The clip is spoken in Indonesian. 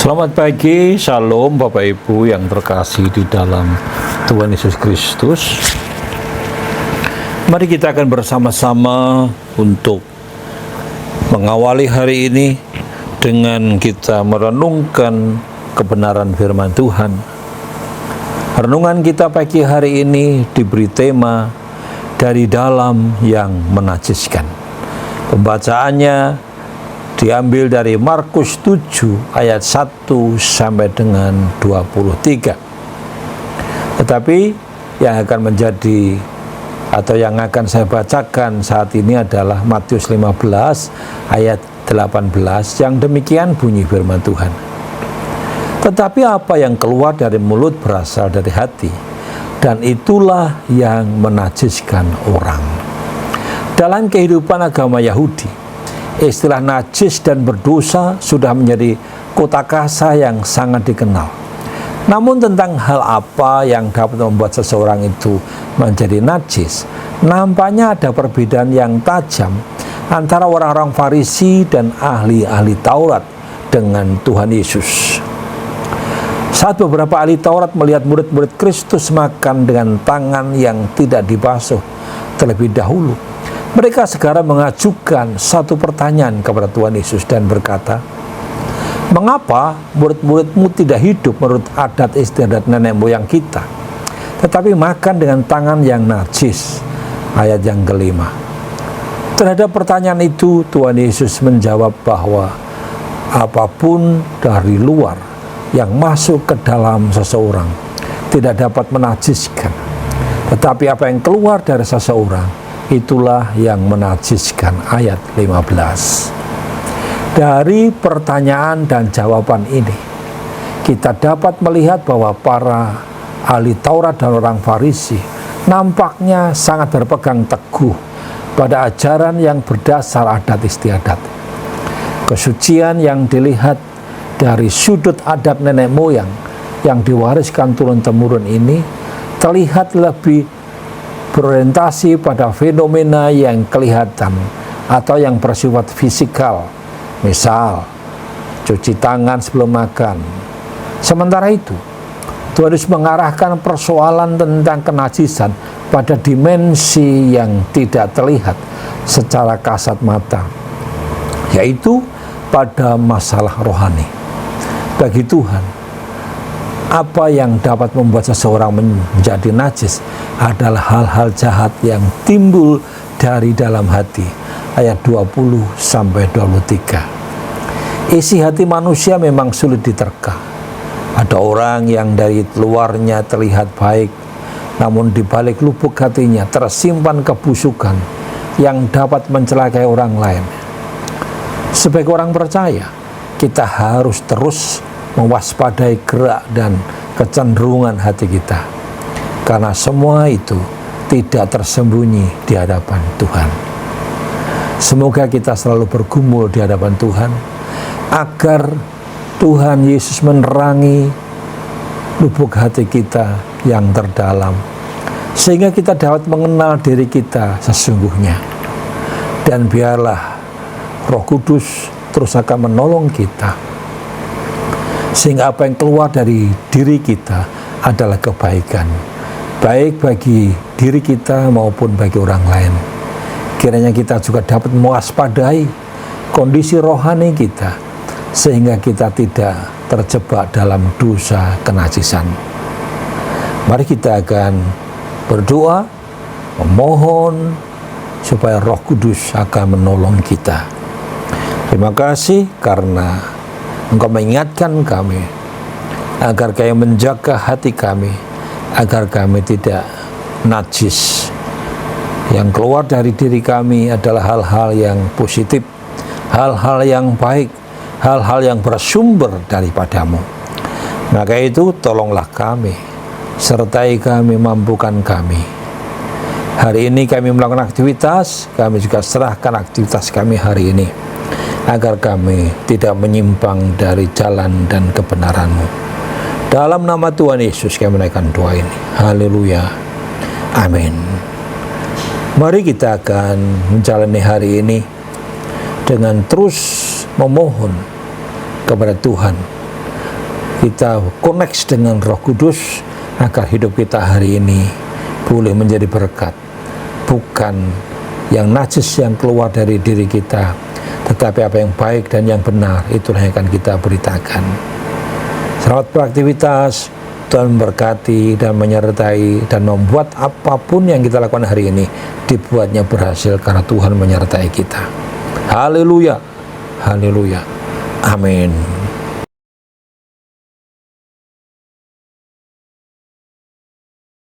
Selamat pagi, Shalom Bapak Ibu yang terkasih di dalam Tuhan Yesus Kristus. Mari kita akan bersama-sama untuk mengawali hari ini dengan kita merenungkan kebenaran firman Tuhan. Renungan kita pagi hari ini diberi tema dari dalam yang menajiskan. Pembacaannya diambil dari Markus 7 ayat 1 sampai dengan 23. Tetapi yang akan menjadi atau yang akan saya bacakan saat ini adalah Matius 15 ayat 18 yang demikian bunyi firman Tuhan. Tetapi apa yang keluar dari mulut berasal dari hati, dan itulah yang menajiskan orang. Dalam kehidupan agama Yahudi, istilah najis dan berdosa sudah menjadi kotakasa yang sangat dikenal. Namun tentang hal apa yang dapat membuat seseorang itu menjadi najis, nampaknya ada perbedaan yang tajam antara orang-orang Farisi dan ahli-ahli Taurat dengan Tuhan Yesus. Saat beberapa ahli Taurat melihat murid-murid Kristus makan dengan tangan yang tidak dibasuh terlebih dahulu, mereka segera mengajukan satu pertanyaan kepada Tuhan Yesus dan berkata, "Mengapa murid-muridmu tidak hidup menurut adat istiadat nenek moyang kita, tetapi makan dengan tangan yang najis?" Ayat yang kelima. Terhadap pertanyaan itu, Tuhan Yesus menjawab bahwa apapun dari luar yang masuk ke dalam seseorang tidak dapat menajiskan, tetapi apa yang keluar dari seseorang itulah yang menajiskan. Ayat 15. Dari pertanyaan dan jawaban ini, kita dapat melihat bahwa para ahli Taurat dan orang Farisi nampaknya sangat berpegang teguh pada ajaran yang berdasar adat istiadat. Kesucian yang dilihat dari sudut adat nenek moyang yang diwariskan turun-temurun ini terlihat lebih berorientasi pada fenomena yang kelihatan atau yang bersifat fisikal, misal cuci tangan sebelum makan. Sementara itu, Tuhan Yesus mengarahkan persoalan tentang kenajisan pada dimensi yang tidak terlihat secara kasat mata, yaitu pada masalah rohani. Bagi Tuhan, apa yang dapat membuat seseorang menjadi najis adalah hal-hal jahat yang timbul dari dalam hati. Ayat 20 sampai 23. Isi hati manusia memang sulit diterka. Ada orang yang dari luarnya terlihat baik, namun di balik lubuk hatinya tersimpan kebusukan yang dapat mencelakai orang lain. Sebagai orang percaya, kita harus terus mewaspadai gerak dan kecenderungan hati kita, karena semua itu tidak tersembunyi di hadapan Tuhan. Semoga kita selalu bergumul di hadapan Tuhan, agar Tuhan Yesus menerangi lubuk hati kita yang terdalam, sehingga kita dapat mengenal diri kita sesungguhnya. Dan biarlah Roh Kudus terus akan menolong kita, sehingga apa yang keluar dari diri kita adalah kebaikan, baik bagi diri kita maupun bagi orang lain. Kiranya kita juga dapat mewaspadai kondisi rohani kita, sehingga kita tidak terjebak dalam dosa kenajisan. Mari kita akan berdoa, memohon supaya Roh Kudus akan menolong kita. Terima kasih karena Engkau mengingatkan kami agar kami menjaga hati kami, agar kami tidak najis. Yang keluar dari diri kami adalah hal-hal yang positif, hal-hal yang baik, hal-hal yang bersumber daripadamu. Maka itu tolonglah kami, sertai kami, mampukan kami. Hari ini kami melakukan aktivitas, kami juga serahkan aktivitas kami hari ini, agar kami tidak menyimpang dari jalan dan kebenaran-Mu. Dalam nama Tuhan Yesus kami menaikkan doa ini. Haleluya. Amin. Mari kita akan menjalani hari ini dengan terus memohon kepada Tuhan kita connect dengan Roh Kudus agar hidup kita hari ini boleh menjadi berkat, bukan yang najis yang keluar dari diri kita, tetapi apa yang baik dan yang benar itulah yang akan kita beritakan. Selamat beraktivitas. Tuhan memberkati dan menyertai dan membuat apapun yang kita lakukan hari ini dibuatnya berhasil karena Tuhan menyertai kita. Haleluya, haleluya, amin.